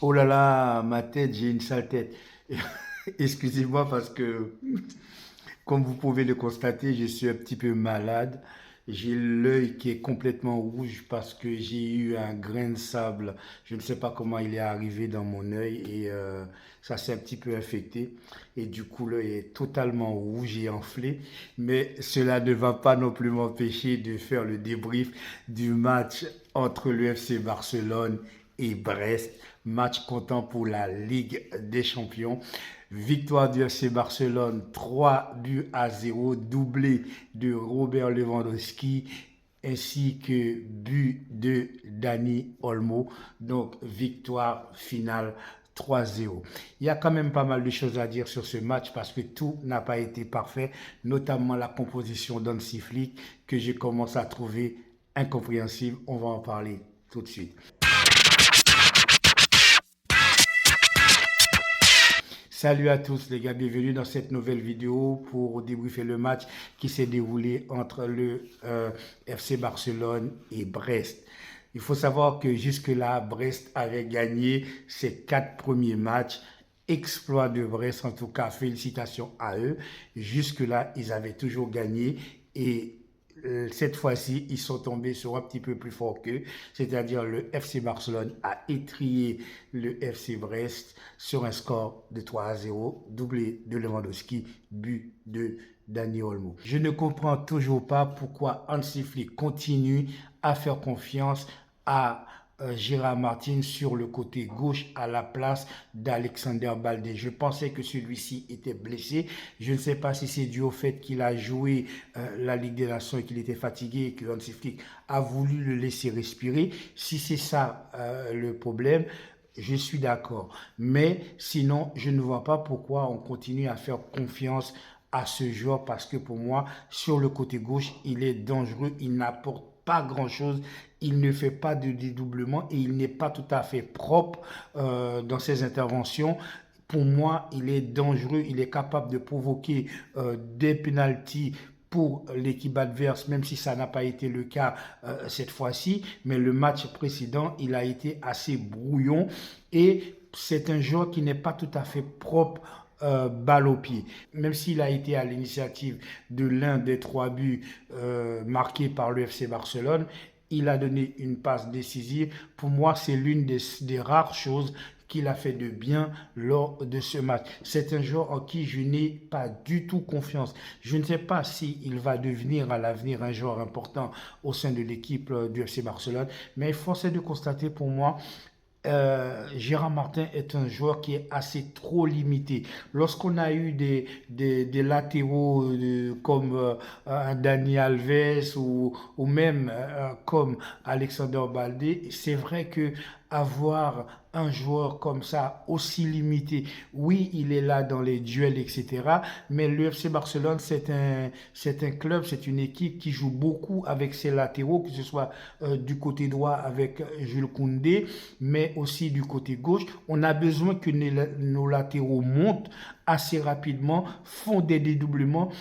Oh là là, ma tête, j'ai une sale tête. Excusez-moi parce que, comme vous pouvez le constater, je suis un petit peu malade. J'ai l'œil qui est complètement rouge parce que j'ai eu un grain de sable. Je ne sais pas comment il est arrivé dans mon œil et ça s'est un petit peu infecté. Et du coup, l'œil est totalement rouge et enflé. Mais cela ne va pas non plus m'empêcher de faire le débrief du match entre le FC Barcelone et Brest. Match comptant pour la Ligue des Champions. Victoire du FC Barcelone 3-0, doublé de Robert Lewandowski ainsi que but de Dani Olmo. Donc victoire finale 3-0. Il y a quand même pas mal de choses à dire sur ce match parce que tout n'a pas été parfait, notamment la composition d'Hansi Flick que je commence à trouver incompréhensible. On va en parler tout de suite. Salut à tous les gars, bienvenue dans cette nouvelle vidéo pour débriefer le match qui s'est déroulé entre le FC Barcelone et Brest. Il faut savoir que jusque-là, Brest avait gagné ses 4 premiers matchs. Exploit de Brest, en tout cas, félicitations à eux. Jusque-là, ils avaient toujours gagné et cette fois-ci, ils sont tombés sur un petit peu plus fort qu'eux, c'est-à-dire le FC Barcelone a étrié le FC Brest sur un score de 3-0, doublé de Lewandowski, but de Dani Olmo. Je ne comprends toujours pas pourquoi Hansi Flick continue à faire confiance à Gérard Martin sur le côté gauche à la place d'Alexander Baldé. Je pensais que celui-ci était blessé. Je ne sais pas si c'est dû au fait qu'il a joué la Ligue des Nations et qu'il était fatigué et que Hansi Flick a voulu le laisser respirer. Si c'est ça le problème, je suis d'accord. Mais sinon, je ne vois pas pourquoi on continue à faire confiance à ce joueur parce que pour moi, sur le côté gauche, il est dangereux, il n'apporte pas grand-chose, il ne fait pas de dédoublement et il n'est pas tout à fait propre dans ses interventions. Pour moi, il est dangereux, il est capable de provoquer des pénaltys pour l'équipe adverse, même si ça n'a pas été le cas cette fois-ci. Mais le match précédent, il a été assez brouillon et c'est un joueur qui n'est pas tout à fait propre balle au pied. Même s'il a été à l'initiative de l'un des 3 buts marqués par le FC Barcelone, il a donné une passe décisive. Pour moi, c'est l'une des rares choses qu'il a fait de bien lors de ce match. C'est un joueur en qui je n'ai pas du tout confiance. Je ne sais pas s'il va devenir à l'avenir un joueur important au sein de l'équipe du FC Barcelone, mais force est de constater pour moi Gérard Martin est un joueur qui est assez trop limité. Lorsqu'on a eu des latéraux comme un Dani Alves ou même comme Alexander Baldé, c'est vrai que avoir un joueur comme ça aussi limité, oui, il est là dans les duels, etc. Mais le FC Barcelone, c'est un club, c'est une équipe qui joue beaucoup avec ses latéraux, que ce soit du côté droit avec Jules Koundé, mais aussi du côté gauche. On a besoin que nos latéraux montent assez rapidement, font des dédoublements,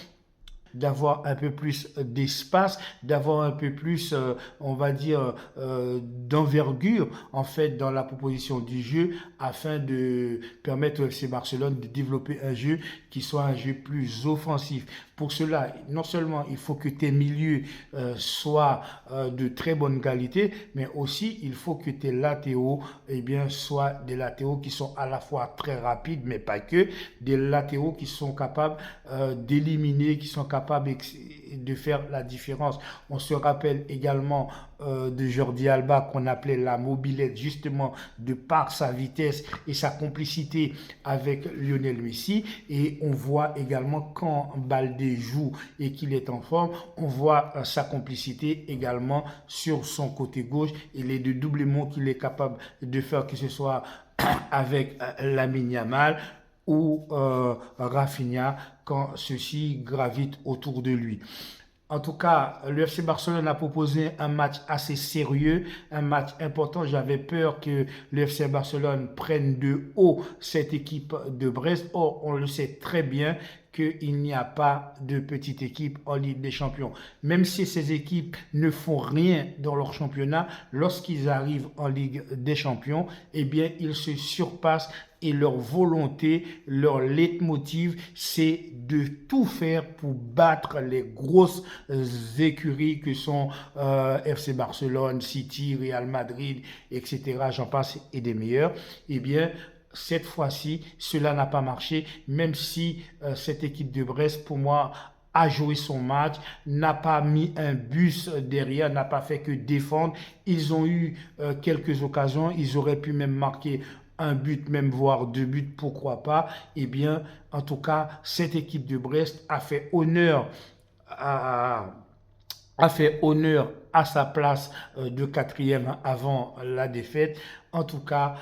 d'avoir un peu plus d'espace, d'avoir un peu plus, on va dire, d'envergure, en fait, dans la proposition du jeu, afin de permettre au FC Barcelone de développer un jeu qui soit un jeu plus offensif. Pour cela, non seulement il faut que tes milieux soient de très bonne qualité, mais aussi il faut que tes latéraux eh bien, soient des latéraux qui sont à la fois très rapides, mais pas que, des latéraux qui sont capables d'éliminer, qui sont capables de faire la différence. On se rappelle également de Jordi Alba qu'on appelait la mobilette justement de par sa vitesse et sa complicité avec Lionel Messi. Et on voit également quand Baldé joue et qu'il est en forme, on voit sa complicité également sur son côté gauche et les deux doublements qu'il est capable de faire, que ce soit avec Lamine Yamal ou Rafinha quand ceux-ci gravitent autour de lui. En tout cas, le FC Barcelone a proposé un match assez sérieux, un match important. J'avais peur que le FC Barcelone prenne de haut cette équipe de Brest. Or, on le sait très bien qu'il n'y a pas de petite équipe en Ligue des Champions. Même si ces équipes ne font rien dans leur championnat, lorsqu'ils arrivent en Ligue des Champions, eh bien, ils se surpassent et leur volonté, leur leitmotiv, c'est de tout faire pour battre les grosses écuries que sont FC Barcelone, City, Real Madrid, etc. J'en passe et des meilleurs. Eh bien, cette fois-ci, cela n'a pas marché, même si cette équipe de Brest, pour moi, a joué son match, n'a pas mis un bus derrière, n'a pas fait que défendre. Ils ont eu quelques occasions, ils auraient pu même marquer un but, même voire deux buts, pourquoi pas. Eh bien, en tout cas, cette équipe de Brest a fait honneur à sa place de quatrième avant la défaite. En tout cas,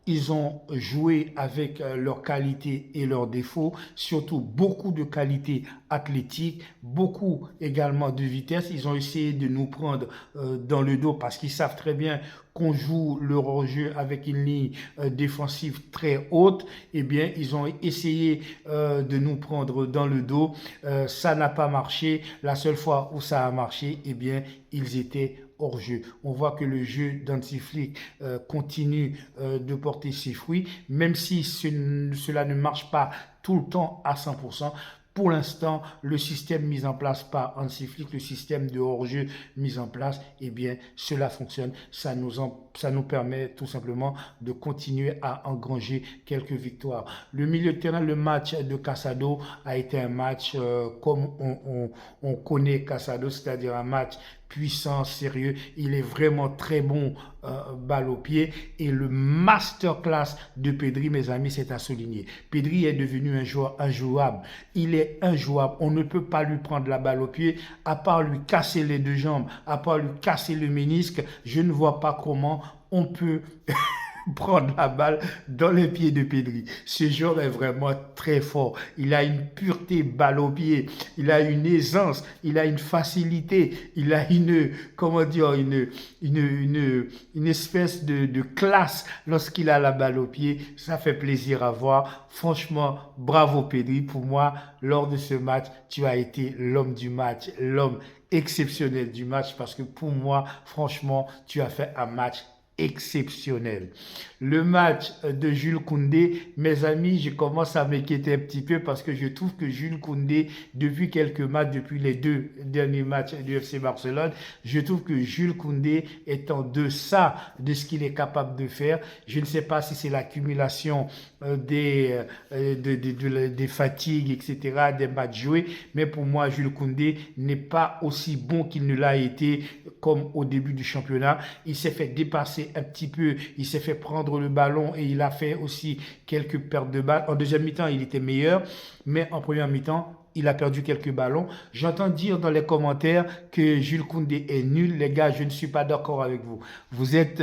ils ont joué avec leurs qualités et leurs défauts, surtout beaucoup de qualités athlétiques, beaucoup également de vitesse. Ils ont essayé de nous prendre dans le dos parce qu'ils savent très bien qu'on joue le hors-jeu avec une ligne défensive très haute. Eh bien, ils ont essayé de nous prendre dans le dos. Ça n'a pas marché. La seule fois où ça a marché, eh bien, ils étaient hors jeu. On voit que le jeu d'Hansi Flick continue de porter ses fruits, même si cela ne marche pas tout le temps à 100%. Pour l'instant, le système mis en place par Hansi Flick, le système de hors-jeu mis en place, eh bien, cela fonctionne. Ça nous permet tout simplement de continuer à engranger quelques victoires. Le milieu de terrain, le match de Casado a été un match comme on connaît Casado, c'est-à-dire un match puissant, sérieux. Il est vraiment très bon balle au pied. Et le masterclass de Pedri, mes amis, c'est à souligner. Pedri est devenu un joueur injouable. Il est injouable. On ne peut pas lui prendre la balle au pied, à part lui casser les deux jambes, à part lui casser le ménisque. Je ne vois pas comment on peut prendre la balle dans les pieds de Pedri. Ce joueur est vraiment très fort. Il a une pureté balle au pied. Il a une aisance. Il a une facilité. Il a comment dire, une espèce de classe lorsqu'il a la balle au pied. Ça fait plaisir à voir. Franchement, bravo Pedri. Pour moi, lors de ce match, tu as été l'homme du match, l'homme exceptionnel du match parce que pour moi, franchement, tu as fait un match exceptionnel. Le match de Jules Koundé, mes amis, je commence à m'inquiéter un petit peu parce que je trouve que Jules Koundé, depuis quelques matchs, depuis les deux derniers matchs du FC Barcelone, je trouve que Jules Koundé est en deçà de ce qu'il est capable de faire. Je ne sais pas si c'est l'accumulation des fatigues, etc., des matchs joués, mais pour moi, Jules Koundé n'est pas aussi bon qu'il ne l'a été comme au début du championnat. Il s'est fait dépasser un petit peu, il s'est fait prendre le ballon et il a fait aussi quelques pertes de balles. En deuxième mi-temps, il était meilleur, mais en première mi-temps, il a perdu quelques ballons. J'entends dire dans les commentaires que Jules Koundé est nul. Les gars, je ne suis pas d'accord avec vous. Vous êtes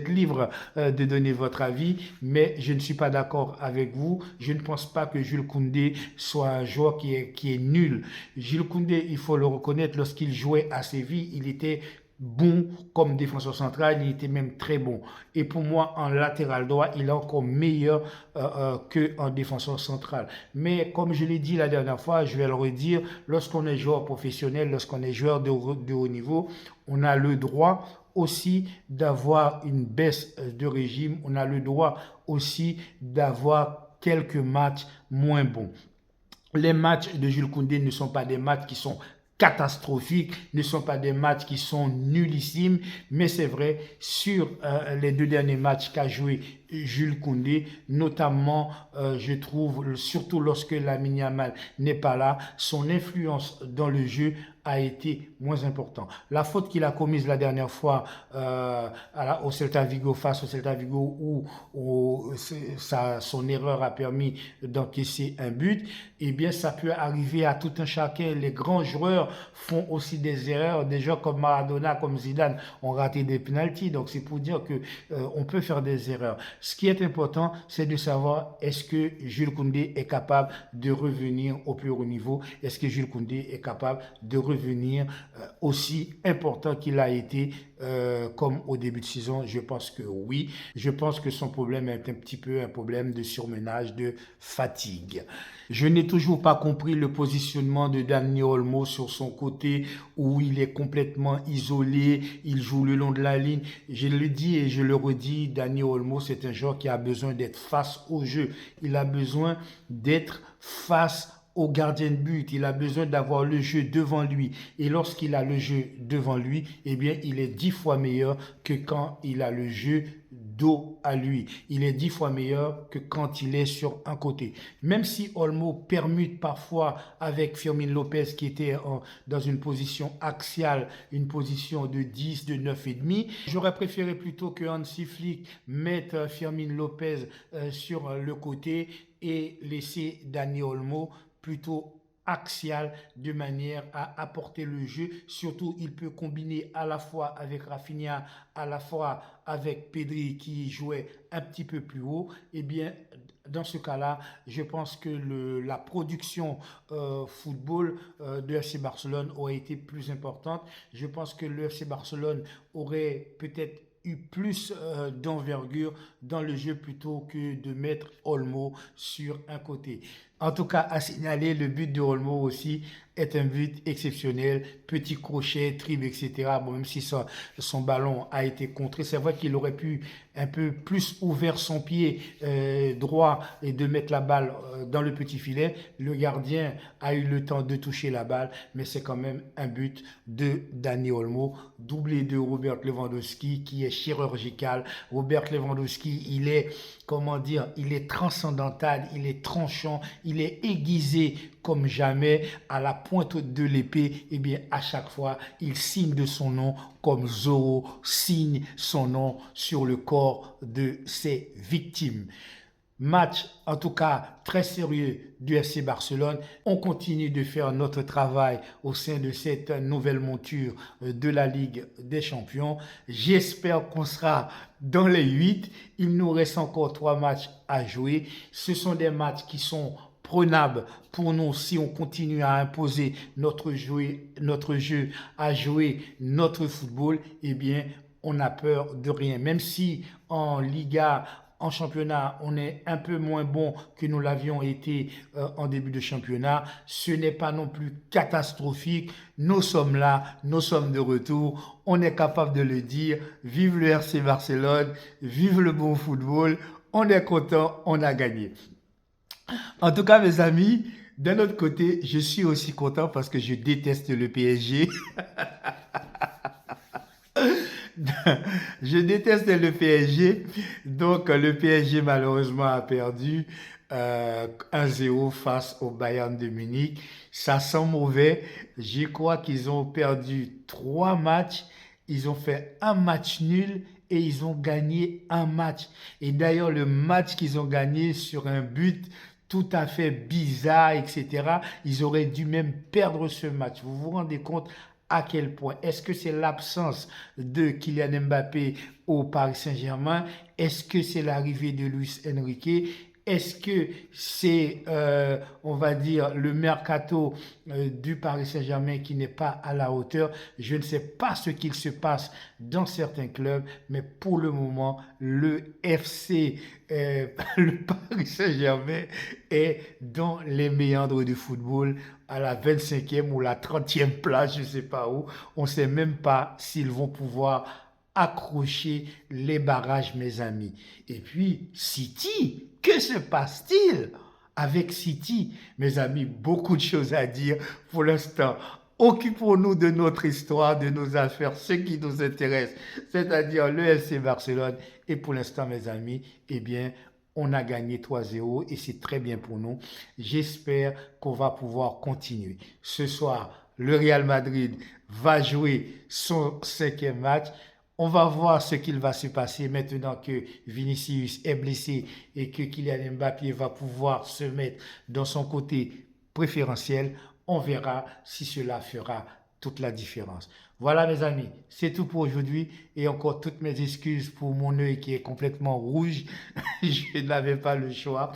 libre de donner votre avis, mais je ne suis pas d'accord avec vous. Je ne pense pas que Jules Koundé soit un joueur qui est nul. Jules Koundé, il faut le reconnaître, lorsqu'il jouait à Séville, il était bon comme défenseur central, il était même très bon. Et pour moi, en latéral droit, il est encore meilleur qu'en défenseur central. Mais comme je l'ai dit la dernière fois, je vais le redire, lorsqu'on est joueur professionnel, lorsqu'on est joueur de haut niveau, on a le droit aussi d'avoir une baisse de régime, on a le droit aussi d'avoir quelques matchs moins bons. Les matchs de Jules Koundé ne sont pas des matchs qui sont catastrophiques, ne sont pas des matchs qui sont nullissimes, mais c'est vrai, sur les deux derniers matchs qu'a joué Jules Koundé, notamment, je trouve, surtout lorsque Lamine Yamal n'est pas là, son influence dans le jeu a été moins importante. La faute qu'il a commise la dernière fois au Celta Vigo, face au Celta Vigo, où son erreur a permis d'encaisser un but, eh bien, ça peut arriver à tout un chacun. Les grands joueurs font aussi des erreurs. Des joueurs comme Maradona, comme Zidane ont raté des pénaltys. Donc, c'est pour dire que on peut faire des erreurs. Ce qui est important, c'est de savoir est-ce que Jules Koundé est capable de revenir au plus haut niveau. Est-ce que Jules Koundé est capable de revenir aussi important qu'il a été comme au début de saison? Je pense que oui. Je pense que son problème est un petit peu un problème de surmenage, de fatigue. Je n'ai toujours pas compris le positionnement de Dani Olmo sur son côté où il est complètement isolé, il joue le long de la ligne. Je le dis et je le redis, Dani Olmo, c'est un joueur qui a besoin d'être face au jeu. Il a besoin d'être face au gardien de but, il a besoin d'avoir le jeu devant lui. Et lorsqu'il a le jeu devant lui, eh bien, il est 10 fois meilleur que quand il a le jeu dos à lui. Il est 10 fois meilleur que quand il est sur un côté. Même si Olmo permute parfois avec Firmin Lopez qui était dans une position axiale, une position de 10, de 9,5, j'aurais préféré plutôt que Hansi Flick mette Firmin Lopez sur le côté et laisser Dani Olmo plutôt axial de manière à apporter le jeu. Surtout, il peut combiner à la fois avec Rafinha, à la fois avec Pedri qui jouait un petit peu plus haut. Eh bien, dans ce cas-là, je pense que la production football de FC Barcelone aurait été plus importante. Je pense que le FC Barcelone aurait peut-être eu plus d'envergure dans le jeu plutôt que de mettre Olmo sur un côté. En tout cas, à signaler, le but de Olmo aussi est un but exceptionnel. Petit crochet, triple, etc. Bon, même si son ballon a été contré, c'est vrai qu'il aurait pu un peu plus ouvert son pied droit et de mettre la balle dans le petit filet. Le gardien a eu le temps de toucher la balle, mais c'est quand même un but de Dani Olmo, doublé de Robert Lewandowski qui est chirurgical. Robert Lewandowski, il est, comment dire, il est transcendantal, il est tranchant, il est aiguisé comme jamais à la pointe de l'épée. Et bien à chaque fois, il signe de son nom comme Zorro signe son nom sur le corps de ses victimes. Match, en tout cas, très sérieux du FC Barcelone. On continue de faire notre travail au sein de cette nouvelle monture de la Ligue des Champions. J'espère qu'on sera dans les 8. Il nous reste encore 3 matchs à jouer. Ce sont des matchs qui sont prenables pour nous si on continue à imposer notre jeu, à jouer notre football. Eh bien, on n'a peur de rien. Même si en Liga, en championnat, on est un peu moins bon que nous l'avions été en début de championnat. Ce n'est pas non plus catastrophique. Nous sommes là, nous sommes de retour. On est capable de le dire. Vive le RC Barcelone, vive le bon football. On est content, on a gagné. En tout cas, mes amis, d'un autre côté, je suis aussi content parce que je déteste le PSG. Je déteste le PSG. Donc, le PSG, malheureusement, a perdu 1-0 face au Bayern de Munich. Ça sent mauvais. Je crois qu'ils ont perdu 3 matchs. Ils ont fait un match nul et ils ont gagné un match. Et d'ailleurs, le match qu'ils ont gagné sur un but tout à fait bizarre, etc., ils auraient dû même perdre ce match. Vous vous rendez compte à quel point? Est-ce que c'est l'absence de Kylian Mbappé au Paris Saint-Germain? Est-ce que c'est l'arrivée de Luis Enrique? Est-ce que c'est, on va dire, le mercato du Paris Saint-Germain qui n'est pas à la hauteur? Je ne sais pas ce qu'il se passe dans certains clubs, mais pour le moment, le FC, le Paris Saint-Germain est dans les méandres du football à la 25e ou la 30e place, je ne sais pas où. On ne sait même pas s'ils vont pouvoir accrocher les barrages, mes amis. Et puis, City, que se passe-t-il avec City? Mes amis, beaucoup de choses à dire pour l'instant. Occupons-nous de notre histoire, de nos affaires, ce qui nous intéresse, c'est-à-dire le FC Barcelone. Et pour l'instant, mes amis, eh bien, on a gagné 3-0 et c'est très bien pour nous. J'espère qu'on va pouvoir continuer. Ce soir, le Real Madrid va jouer son 5e match. On va voir ce qu'il va se passer maintenant que Vinicius est blessé et que Kylian Mbappé va pouvoir se mettre dans son côté préférentiel. On verra si cela fera toute la différence. Voilà mes amis, c'est tout pour aujourd'hui et encore toutes mes excuses pour mon œil qui est complètement rouge. Je n'avais pas le choix,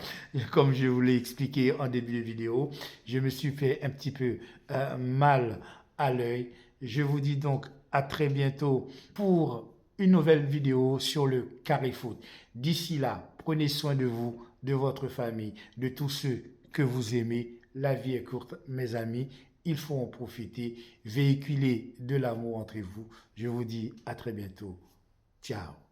comme je vous l'ai expliqué en début de vidéo. Je me suis fait un petit peu mal à l'œil. Je vous dis donc à très bientôt pour une nouvelle vidéo sur le carré foot. D'ici là, prenez soin de vous, de votre famille, de tous ceux que vous aimez. La vie est courte, mes amis. Il faut en profiter. Véhiculer de l'amour entre vous. Je vous dis à très bientôt. Ciao.